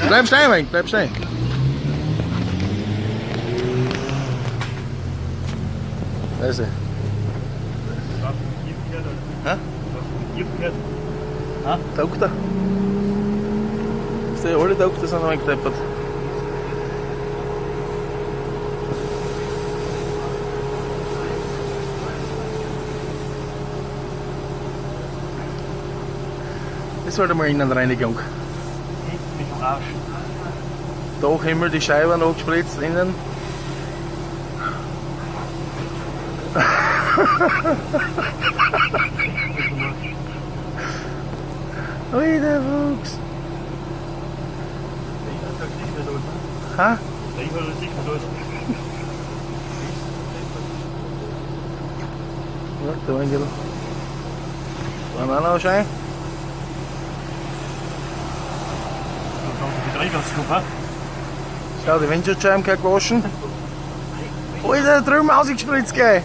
Bleib stehen, Mike, bleib stehen. Da ist er. Hä? Taugt er? Die alle Doktor sind eingedeppert. Das war mal Innenreinigung. Da Himmel, die Scheiben angespritzt innen. Ui, der Wuchs. Ha? Ja, da ein Gelo. Wollen wir auch noch schauen? Schau, die Windschutzscheiben kann gewaschen. Ui, der hat drüben ausgespritzt, gell?